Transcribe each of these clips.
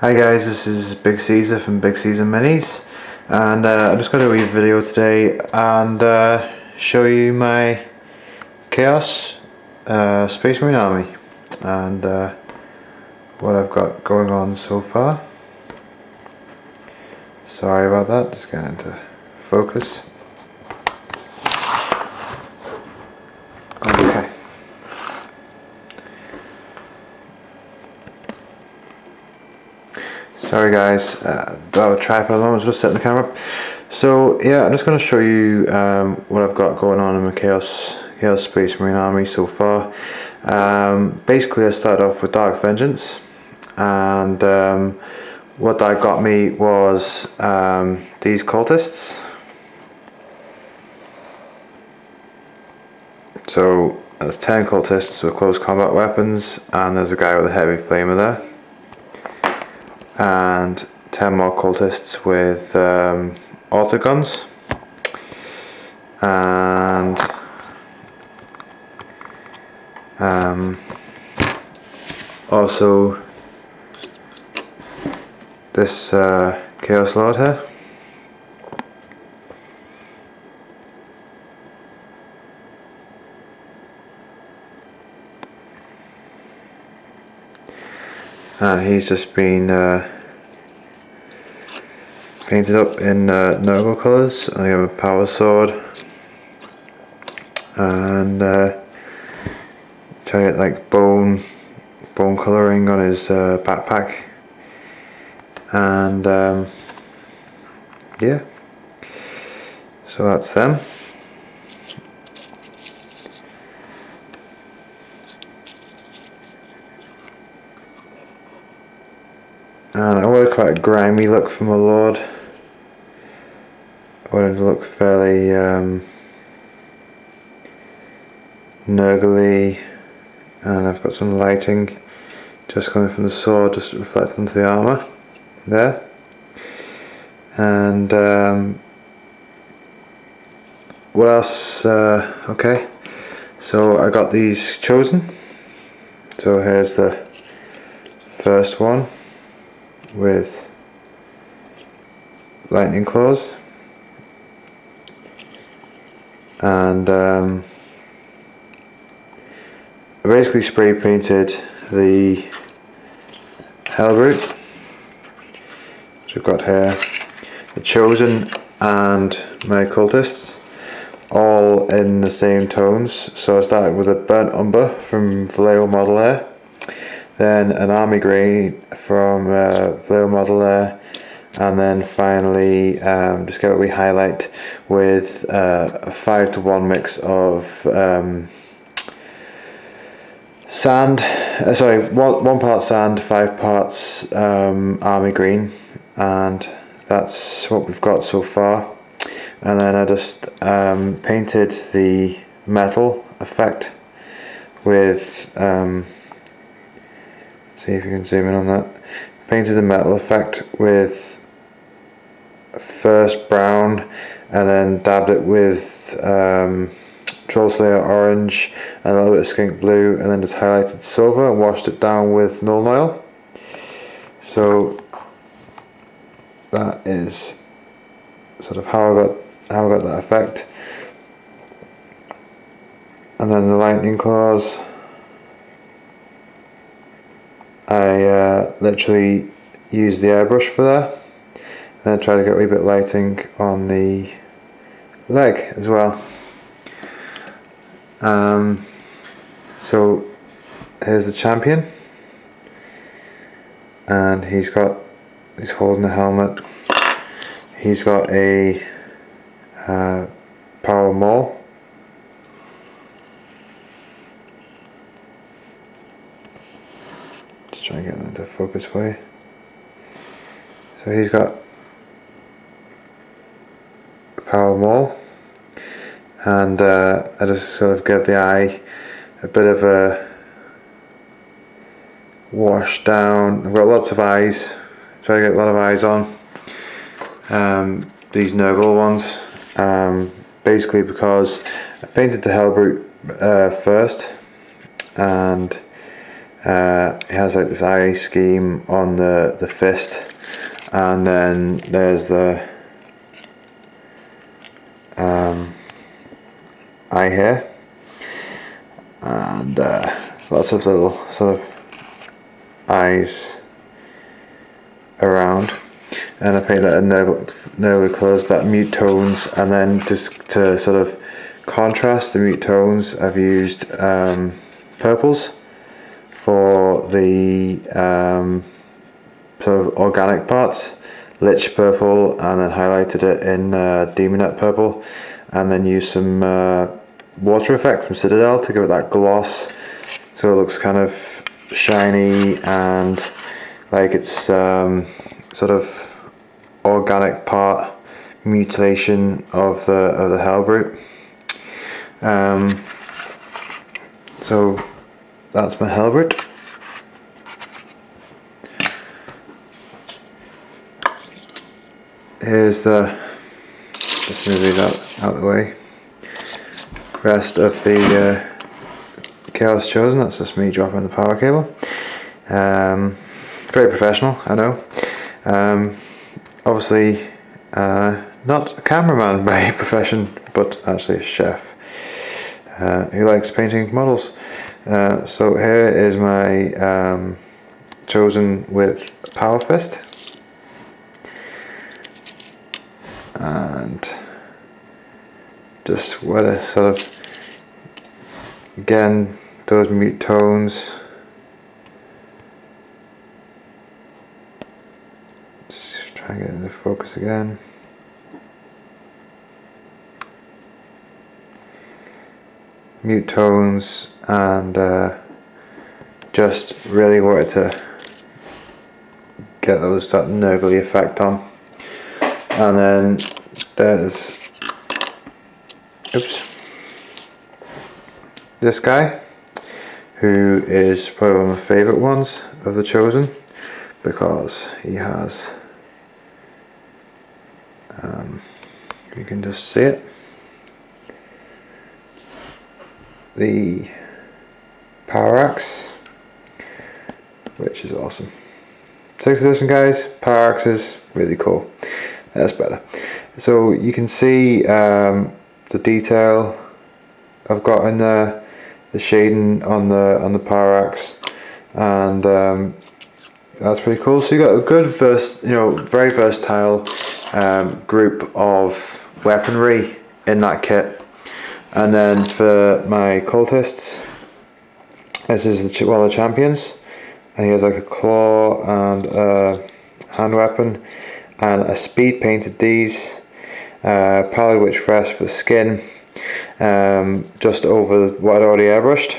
Hi guys, this is Big Caesar from Big Caesar Minis, and I'm just going to do a video today and show you my Chaos Space Marine Army and what I've got going on so far. Sorry about that, just getting into focus. Okay. Sorry guys, the tripod at the moment, just setting the camera up. So yeah, I'm just going to show you what I've got going on in my Chaos Space Marine Army so far. Basically I started off with Dark Vengeance, and what that got me was these cultists. So there's 10 cultists with close combat weapons, and there's a guy with a heavy flamer there. And 10 more cultists with auto guns, and also this Chaos Lord here. And he's just been painted up in Nurgle colours. I have a power sword, and trying to get like bone colouring on his backpack, and yeah, so that's them. And I wanted quite a grimy look for my Lord. I wanted to look fairly Nurgle-y, and I've got some lighting just coming from the sword, just reflecting onto the armour there. And what else? Okay, so I got these chosen. So here's the first one with lightning claws, and I basically spray painted the Hellbrute, which I've got here, the Chosen and my cultists, all in the same tones. So I started with a burnt umber from Vallejo Model Air, then an army green from Vallejo Model Air, and then finally just get a wee highlight with a 5:1 mix of sand, one part sand, 5 parts army green, and that's what we've got so far. And then I just painted the metal effect with see if you can zoom in on that. Painted the metal effect with first brown, and then dabbed it with Trollslayer orange and a little bit of skink blue, and then just highlighted silver and washed it down with Nuln Oil. So that is sort of how I got that effect. And then the lightning claws, I literally used the airbrush for that, and then try to get a wee bit of lighting on the leg as well. So here's the champion, and he's holding a helmet. He's got a power maul. Just trying to get into focus for you. So he's got a power maul, and I just sort of give the eye a bit of a wash down. I've got lots of eyes, try to get a lot of eyes on these Nurgle ones, basically because I painted the Hellbrute first, and It has like this eye scheme on the fist, and then there's the eye here, and lots of little sort of eyes around. And I paint that in nervally colours, that mute tones, and then just to sort of contrast the mute tones, I've used purples for the sort of organic parts, Lich purple, and then highlighted it in Demonet purple, and then used some water effect from Citadel to give it that gloss, so it looks kind of shiny and like it's sort of organic part mutilation of the Hellbrute. So that's my Hellbrute. Here's just move these out of the way, rest of the Chaos Chosen. That's just me dropping the power cable. Very professional, I know. Obviously not a cameraman by profession, but actually a chef who likes painting models. So here is my Chosen with Power Fist, and just what a sort of, again, those mute tones. Let's try and get into focus again. Mute tones, and just really wanted to get that nervily effect on. And then there's this guy, who is probably one of my favourite ones of the Chosen, because he has you can just see it, the Power Axe, which is awesome. 6th edition, guys. Power Axes, really cool. That's better. So you can see the detail I've got in there, the shading on the Power Axe, and that's pretty cool. So you got a good very versatile group of weaponry in that kit. And then for my cultists, this is one of the champions, and he has like a claw and a hand weapon, and I speed painted these, Pallid Witch Fresh for the skin, just over what I'd already airbrushed,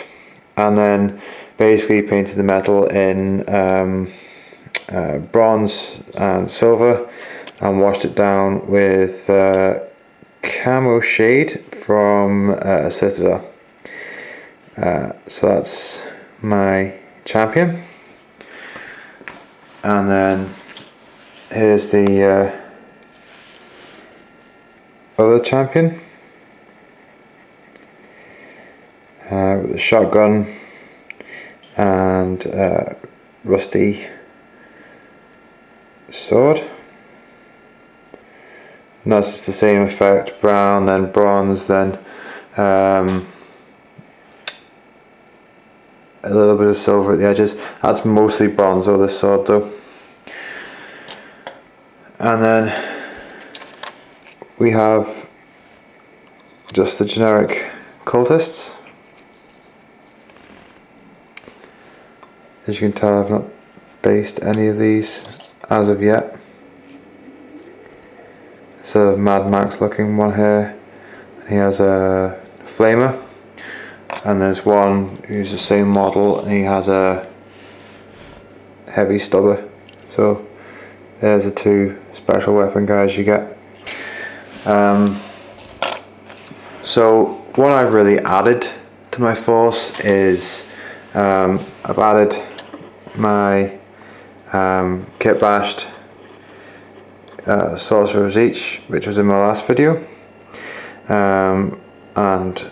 and then basically painted the metal in bronze and silver, and washed it down with Camo Shade from Citadel. So that's my champion, and then here's the other champion with a shotgun and rusty sword, and that's just the same effect: brown, then bronze, then a little bit of silver at the edges. That's mostly bronze on this sword though. And then we have just the generic cultists. As you can tell, I've not based any of these as of yet. It's a Mad Max looking one here, and he has a flamer, and there's one who's the same model and he has a heavy stubber. So there's the two special weapon guys you get. So what I've really added to my force is I've added my kit bashed Sorcerer's Each, which was in my last video, and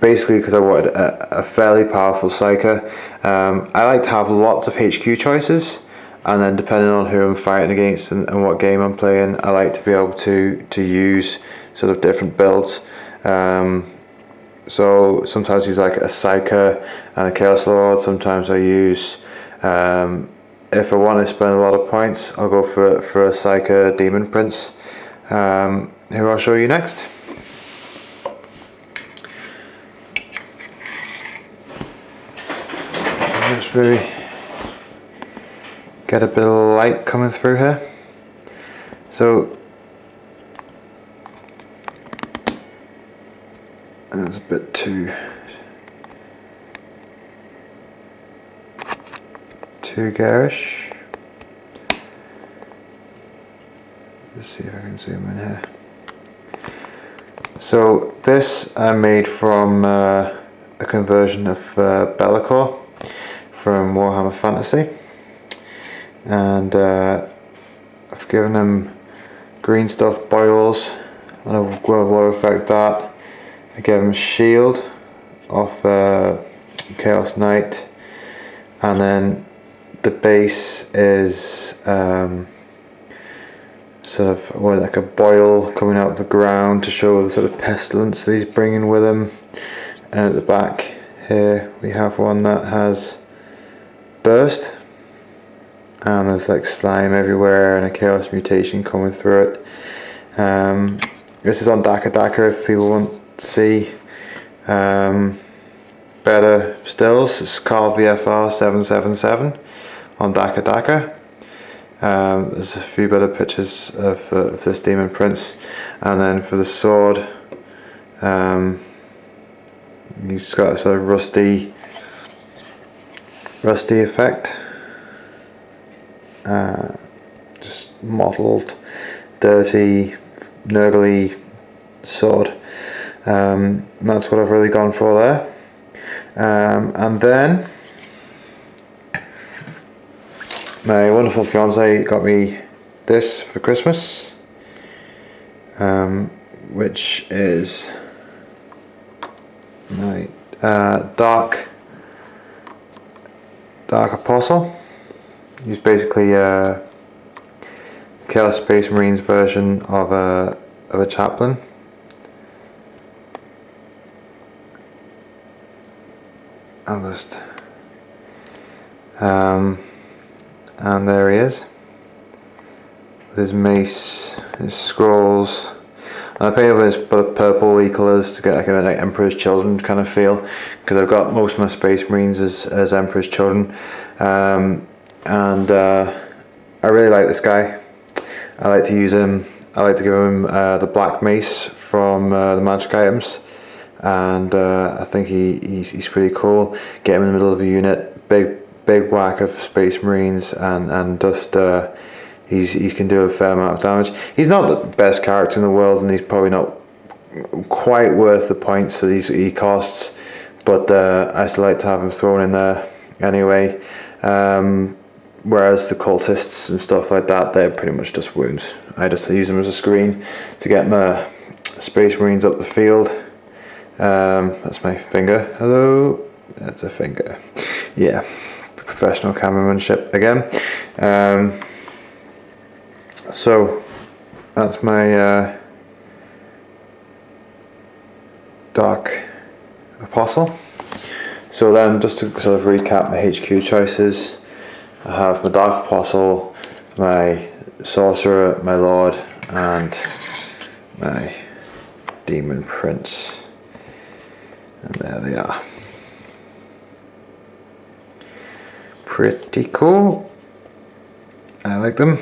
basically because I wanted a fairly powerful Psyker. I like to have lots of HQ choices, and then depending on who I'm fighting against and what game I'm playing, I like to be able to use sort of different builds. So sometimes I use like a Psyker and a Chaos Lord. Sometimes I use, if I want to spend a lot of points, I'll go for a Psyker Demon Prince, who I'll show you next. Just really get a bit of light coming through here. So that's a bit too garish. Let's see if I can zoom in here. So this I made from a conversion of Be'lakor from Warhammer Fantasy, and I've given him green stuff boils and a World War Effect that. I gave him shield off Chaos Knight, and then the base is sort of like a boil coming out of the ground to show the sort of pestilence that he's bringing with him. And at the back here we have one that has burst, and there's like slime everywhere and a chaos mutation coming through it. This is on Dakka Dakka if people want to see better stills. It's Carl VFR 777 on Dakka Dakka. There's a few better pictures of this Demon Prince, and then for the sword, he's got a sort of rusty effect, just mottled, dirty, nurgly sword. That's what I've really gone for there. And then my wonderful fiance got me this for Christmas, which is my Dark Apostle. He's basically a Chaos Space Marines version of a chaplain. I'll just and there he is with his mace, his scrolls, and I painted with his purple colours to get like an Emperor's Children kind of feel, because I've got most of my Space Marines as Emperor's Children, and I really like this guy. I like to use him. I like to give him the black mace from the magic items, and I think he's pretty cool. Get him in the middle of a unit, big whack of Space Marines, and just he can do a fair amount of damage. He's not the best character in the world, and he's probably not quite worth the points that he costs, but I still like to have him thrown in there anyway. Whereas the cultists and stuff like that, they're pretty much just wounds. I just use them as a screen to get my Space Marines up the field. That's my finger. Hello, that's a finger. Yeah, professional cameramanship again. So that's my Dark Apostle. So then, just to sort of recap my HQ choices, I have my Dark Apostle, my Sorcerer, my Lord, and my Demon Prince. And there they are. Pretty cool. I like them.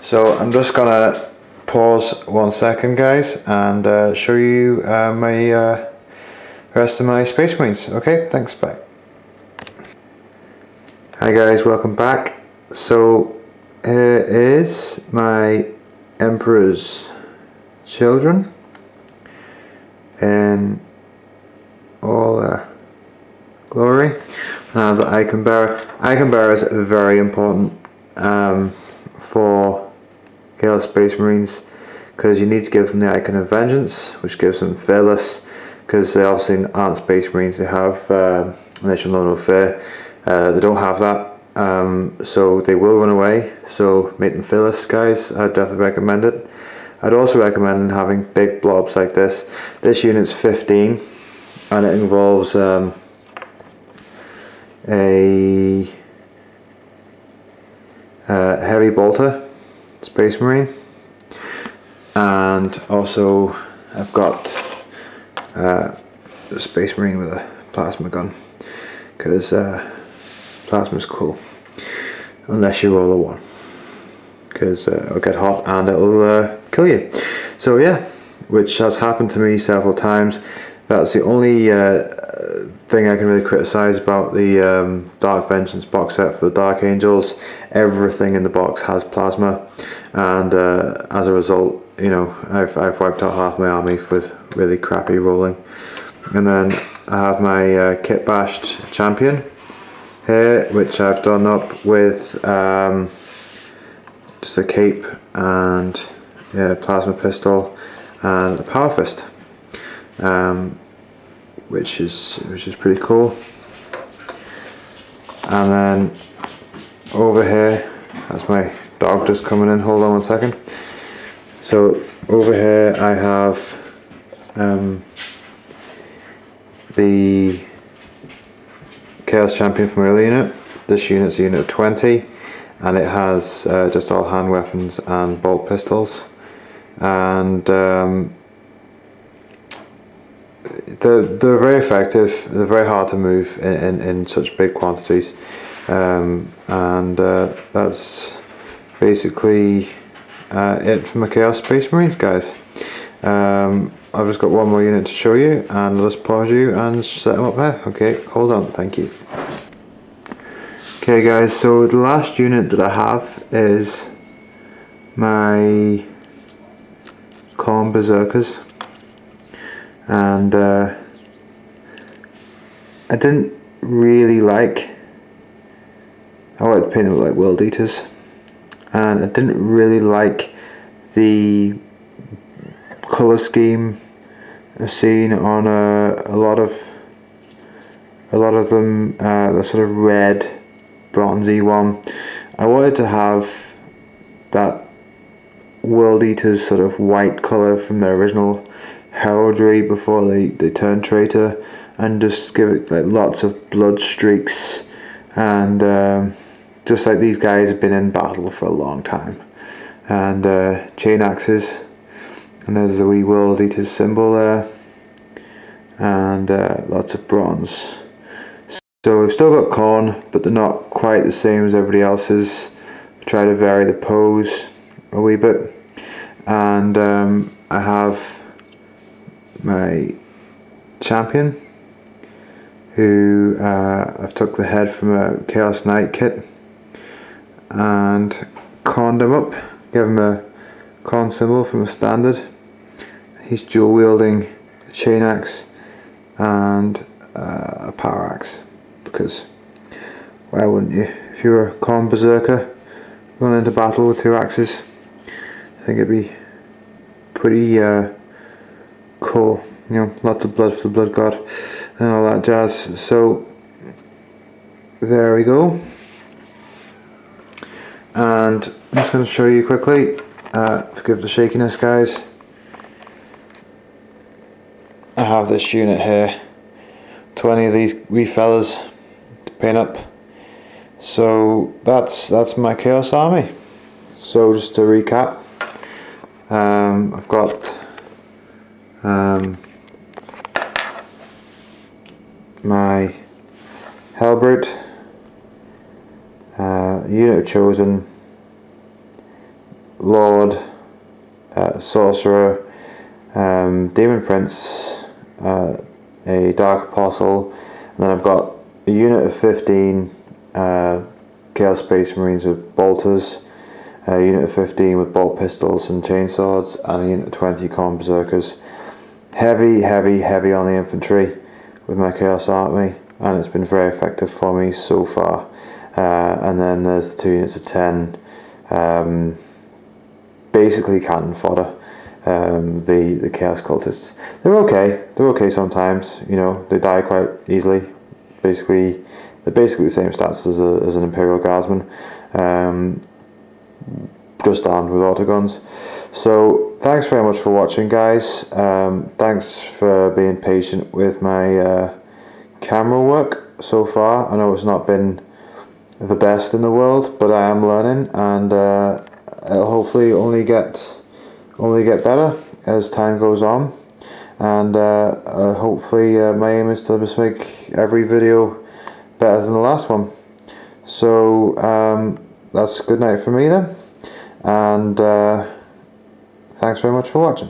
So I'm just gonna pause 1 second, guys, and show you my rest of my Space Marines. Okay, thanks, bye. Hi guys, welcome back. So here is my Emperor's Children in all their glory. Now the Icon Bearer. Icon Bearers are very important for Chaos Space Marines, because you need to give them the Icon of Vengeance, which gives them Fearless, because they obviously aren't Space Marines. They have initial no fear. They don't have that, so they will run away. So make them fearless, guys. I'd definitely recommend it. I'd also recommend having big blobs like this. This unit's 15, and it involves a heavy bolter Space Marine, and also I've got a Space Marine with a plasma gun, because plasma's cool, unless you roll a 1, because it'll get hot and it'll kill you. So yeah, which has happened to me several times. That's the only thing I can really criticize about the Dark Vengeance box set for the Dark Angels. Everything in the box has plasma, and as a result, you know, I've wiped out half my army with really crappy rolling. And then I have my kit bashed champion here, which I've done up with just a cape and plasma pistol and a power fist, which is pretty cool. And then over here, that's my dog just coming in. Hold on one second. So over here I have the Chaos Champion from earlier unit. This unit's a unit of 20, and it has just all hand weapons and bolt pistols, and they're very effective. They're very hard to move in such big quantities, and that's basically it for my Chaos Space Marines, guys. I've just got one more unit to show you, and let's pause you and set them up there. Okay, hold on, thank you. Okay guys, so the last unit that I have is my Khorne Berserkers, and I didn't really like, I wanted to paint them like World Eaters, and I didn't really like the colour scheme I've seen on a lot of them, the sort of red bronzy one. I wanted to have that World Eaters sort of white colour from their original heraldry before they turned traitor, and just give it like lots of blood streaks, and just like these guys have been in battle for a long time, and chain axes, and there's the wee World Eaters symbol there, and lots of bronze. So we've still got Khorne, but they're not quite the same as everybody else's. Try to vary the pose a wee bit, and I have my champion, who I've took the head from a Chaos Knight kit and Khorned him up, give him a Khorne symbol from a standard. He's dual wielding a chain axe and a power axe, because why wouldn't you? If you were a Khorne Berserker going into battle with 2 axes, I think it'd be pretty cool. You know, lots of blood for the Blood God and all that jazz. So there we go. And I'm just going to show you quickly, forgive the shakiness guys, I have this unit here, 20 of these wee fellas to paint up. So that's my Chaos army. So just to recap, I've got my Hellbrute, unit of Chosen, Lord, Sorcerer, Demon Prince, a Dark Apostle, and then I've got a unit of 15 Chaos Space Marines with bolters, a unit of 15 with bolt pistols and chainswords, and a unit of 20 Khorne Berserkers. Heavy on the infantry with my Chaos army, and it's been very effective for me so far. And then there's the 2 units of 10, basically cannon fodder. the Chaos Cultists. They're okay. They're okay sometimes. You know, they die quite easily. They're basically the same stats as an Imperial Guardsman, just armed with autoguns. So thanks very much for watching, guys. Thanks for being patient with my camera work so far. I know it's not been the best in the world, but I am learning, and it'll hopefully only get better as time goes on. And hopefully my aim is to just make every video better than the last one. So that's good night for me then, and thanks very much for watching.